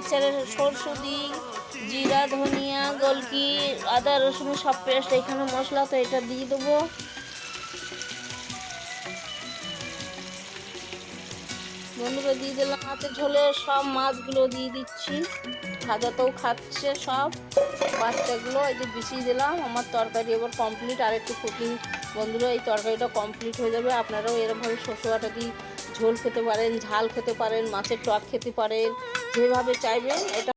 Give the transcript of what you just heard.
মিক্সারের সরষে দিই, জিরা, ধনিয়া, গোলকি, আদা রসুনের সব পেস্ট, এখানে মশলা তো এটা দিয়ে দেবো। বন্ধুরা দিয়ে দিলাম মাছের ঝোলে সব মাছগুলো দিয়ে দিচ্ছি। খাজাতেও খাচ্ছে সব বাচ্চাগুলো। এই যে বিছিয়ে দিলাম। আমার তরকারি এবার কমপ্লিট। আর একটু কুকিং বন্ধুরা, এই তরকারিটা কমপ্লিট হয়ে যাবে। আপনারাও এরকমভাবে সরষে বাটা দিয়ে ঝোল খেতে পারেন, ঝাল খেতে পারেন, মাছের টক খেতে পারেন, যেভাবে চাইবেন। এটা